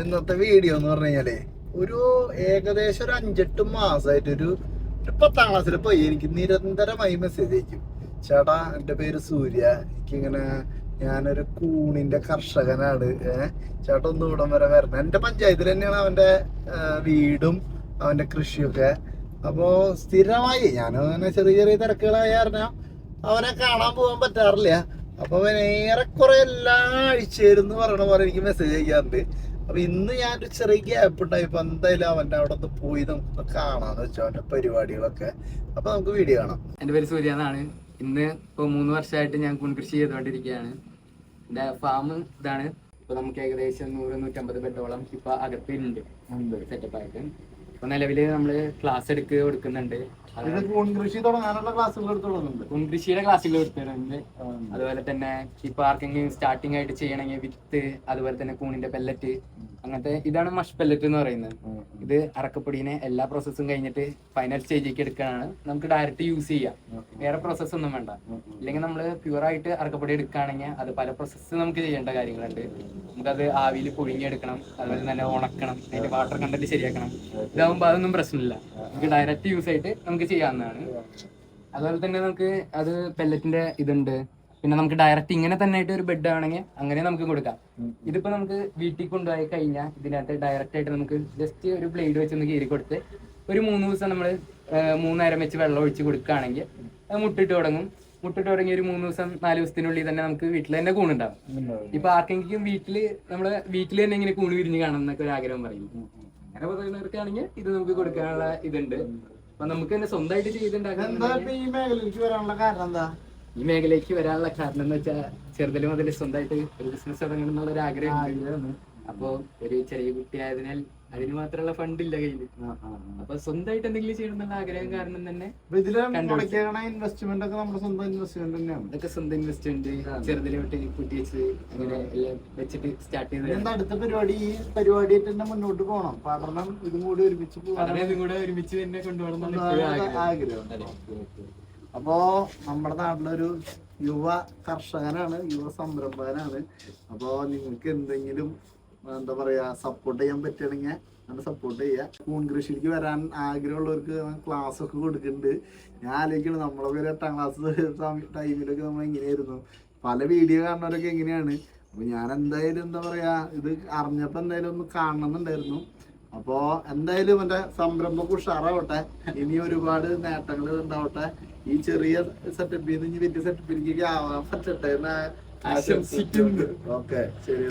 ഇന്നത്തെ വീഡിയോ എന്ന് പറഞ്ഞു കഴിഞ്ഞാലേ ഒരു ഏകദേശം ഒരു 5-8 മാസമായിട്ട് ഒരു 10ാം ക്ലാസ്സിൽ പോയി എനിക്ക് നിരന്തരമായി മെസ്സേജ് അയക്കും. ചേട്ടാ, എൻ്റെ പേര് സൂര്യ, എനിക്കിങ്ങനെ ഞാനൊരു കൂണിന്റെ കർഷകനാണ്, ചേട്ടാ ഒന്ന് ഇവിടം വരെ വരണം. എൻ്റെ പഞ്ചായത്തിൽ തന്നെയാണ് അവൻ്റെ വീടും അവൻ്റെ കൃഷിയൊക്കെ. അപ്പോൾ സ്ഥിരമായി ഞാൻ അങ്ങനെ ചെറിയ ചെറിയ തിരക്കുകളായ കാരണം അവനെ കാണാൻ പോകാൻ പറ്റാറില്ല. അപ്പൊ അവൻ ഏറെക്കുറെ എല്ലാ ആഴ്ചയിലെന്ന് പറയണ പോലെ എനിക്ക് മെസ്സേജ് അയക്കാറുണ്ട്. അപ്പൊ ഇന്ന് ഞാനൊരു ചെറിയ ഗ്യാപ്പ് ഉണ്ടായപ്പോ എന്തായാലും അവന്റെ അവിടെ ഒന്ന് പോയി നമുക്ക് കാണാന്ന് വെച്ചോ അവന്റെ പരിപാടികളൊക്കെ. അപ്പൊ നമുക്ക് വീഡിയോ കാണാം. എൻ്റെ പേര് സൂര്യ എന്നാണ്. ഇന്ന് ഇപ്പോൾ 3 വർഷമായിട്ട് ഞാൻ കൂൺകൃഷി ചെയ്തുകൊണ്ടിരിക്കുകയാണ്. എൻ്റെ ഫാം ഇതാണ്. ഇപ്പൊ നമുക്ക് ഏകദേശം 100-150 ബെഡോളം ഇപ്പൊ അകത്തുണ്ട് സെറ്റപ്പായിട്ട്. ഇപ്പൊ നിലവില് നമ്മള് ക്ലാസ് കൊടുക്കുന്നുണ്ട്. കൂൺകൃഷി തുടങ്ങാനുള്ള ക്ലാസ്സുകൾ എടുത്തുകൊള്ളുന്നുണ്ട്. കൂൺകൃഷിയുടെ ക്ലാസ്സുകൾ എടുത്തിട്ടുണ്ട്. അതുപോലെ തന്നെ ഇപ്പൊ ആർക്കെങ്കിലും സ്റ്റാർട്ടിംഗ് ആയിട്ട് ചെയ്യണമെങ്കിൽ വിത്ത്, അതുപോലെ തന്നെ കൂണിന്റെ പെല്ലറ്റ്, അങ്ങനത്തെ ഇതാണ് മഷ് പെല്ലറ്റ് എന്ന് പറയുന്നത്. ഇത് അറക്കപ്പൊടിനെ എല്ലാ പ്രോസസ്സും കഴിഞ്ഞിട്ട് ഫൈനൽ സ്റ്റേജിലേക്ക് എടുക്കാനാണ്. നമുക്ക് ഡയറക്റ്റ് യൂസ് ചെയ്യാം, വേറെ പ്രോസസ്സ് ഒന്നും വേണ്ട. ഇല്ലെങ്കിൽ നമ്മൾ പ്യുവറായിട്ട് അറക്കപ്പൊടി എടുക്കുകയാണെങ്കിൽ അത് പല പ്രോസസ്സ് നമുക്ക് ചെയ്യേണ്ട കാര്യങ്ങളുണ്ട്. നമുക്കത് ആവിയിൽ പുഴുങ്ങിയെടുക്കണം, അതുപോലെ തന്നെ ഉണക്കണം, അതിന്റെ വാട്ടർ കണ്ടന്റ് ശരിയാക്കണം. ഇതാകുമ്പോൾ അതൊന്നും പ്രശ്നമില്ല, നമുക്ക് ഡയറക്റ്റ് യൂസ് ആയിട്ട് നമുക്ക് ചെയ്യാവുന്നതാണ്. അതുപോലെ തന്നെ നമുക്ക് അത് പെല്ലറ്റിന്റെ ഇതുണ്ട്. പിന്നെ നമുക്ക് ഡയറക്റ്റ് ഇങ്ങനെ തന്നെ ആയിട്ട് ഒരു ബെഡ് ആണെങ്കിൽ അങ്ങനെ നമുക്ക് കൊടുക്കാം. ഇതിപ്പോ നമുക്ക് വീട്ടിൽ കൊണ്ടുപോയി കഴിഞ്ഞാൽ ഇതിനകത്ത് ഡയറക്റ്റ് ആയിട്ട് നമുക്ക് ജസ്റ്റ് ഒരു ബ്ലേഡ് വെച്ചൊന്ന് കീറി കൊടുത്ത് ഒരു 3 ദിവസം നമ്മൾ 3 നേരം വെച്ച് വെള്ളം ഒഴിച്ച് കൊടുക്കുകയാണെങ്കിൽ അത് മുട്ടിട്ട് തുടങ്ങി ഒരു 3 ദിവസം 4 ദിവസത്തിനുള്ളിൽ തന്നെ നമുക്ക് വീട്ടിൽ തന്നെ കൂണുണ്ടാവും. ഇപ്പൊ ആർക്കെങ്കിലും വീട്ടിൽ തന്നെ ഇങ്ങനെ കൂണ് വിരിഞ്ഞ് കാണണം എന്നൊക്കെ ഒരു ആഗ്രഹം പറയും. അങ്ങനെ പറയുന്നവർക്കാണെങ്കിൽ ഇത് നമുക്ക് കൊടുക്കാനുള്ള ഇതുണ്ട്. അപ്പൊ നമുക്ക് തന്നെ സ്വന്തമായിട്ട് ചെയ്തിട്ടുണ്ടാക്കാം. ഈ മേഖലയ്ക്ക് വരാനുള്ള കാരണം എന്ന് വെച്ചാൽ ചെറുതിലും മുതൽ സ്വന്തമായിട്ട് ഒരു ബിസിനസ് തുടങ്ങണം എന്നുള്ള ഒരു ആഗ്രഹം. അപ്പൊ ഒരു ചെറിയ കുട്ടിയായതിനാൽ അതിന് മാത്രമുള്ള ഫണ്ട് ഇല്ല കയ്യില്. അപ്പൊ സ്വന്തമായിട്ട് എന്തെങ്കിലും ചെയ്യണം എന്നുള്ള ആഗ്രഹം കാരണം തന്നെ ഇൻവെസ്റ്റ്മെന്റ് ഒക്കെ നമ്മുടെ സ്വന്തം ഇൻവെസ്റ്റ്മെന്റ് തന്നെയാണ്. ഇതൊക്കെ സ്വന്തം ഇൻവെസ്റ്റ്മെന്റ് ചെറുതിലോട്ട് കുട്ടി വെച്ച് അങ്ങനെ എല്ലാം വെച്ചിട്ട് സ്റ്റാർട്ട് ചെയ്ത് അടുത്ത പരിപാടിയായിട്ട് തന്നെ മുന്നോട്ട് പോകണം. പഠനം ഇതും കൂടി ഒരുമിച്ച് തന്നെ കൊണ്ടുപോകണം ആഗ്രഹം. അപ്പോ നമ്മുടെ നാട്ടിലൊരു യുവ കർഷകനാണ്, യുവ സംരംഭകനാണ്. അപ്പോ നിങ്ങൾക്ക് എന്തെങ്കിലും എന്താ പറയാ സപ്പോർട്ട് ചെയ്യാൻ പറ്റുകയാണെങ്കിൽ അങ്ങനെ സപ്പോർട്ട് ചെയ്യുക. കൂൺ കൃഷിക്ക് വരാൻ ആഗ്രഹമുള്ളവർക്ക് ക്ലാസ് ഒക്കെ കൊടുക്കുന്നുണ്ട്. ഞാൻ ആലോചിക്കണം, നമ്മളെ പേര് 8ാം ക്ലാസ് ടൈമിലൊക്കെ നമ്മൾ എങ്ങനെയായിരുന്നു, പല വീഡിയോ കാണുന്നവരൊക്കെ എങ്ങനെയാണ്. അപ്പൊ ഞാൻ എന്തായാലും എന്താ പറയാ ഇത് അറിഞ്ഞപ്പോ എന്തായാലും ഒന്ന് കാണണമെന്നുണ്ടായിരുന്നു. അപ്പോ എന്തായാലും എന്റെ സംരംഭം ഉഷാറാവട്ടെ, ഇനി ഒരുപാട് നേട്ടങ്ങൾ ഉണ്ടാവട്ടെ. ഈ ചെറിയ സെറ്റപ്പിൽ നിന്ന് വലിയ സെറ്റപ്പിലേക്ക് ആവാൻ പറ്റട്ടെ എന്ന് ആശംസിക്കുന്നു. ഓക്കെ, ശരി.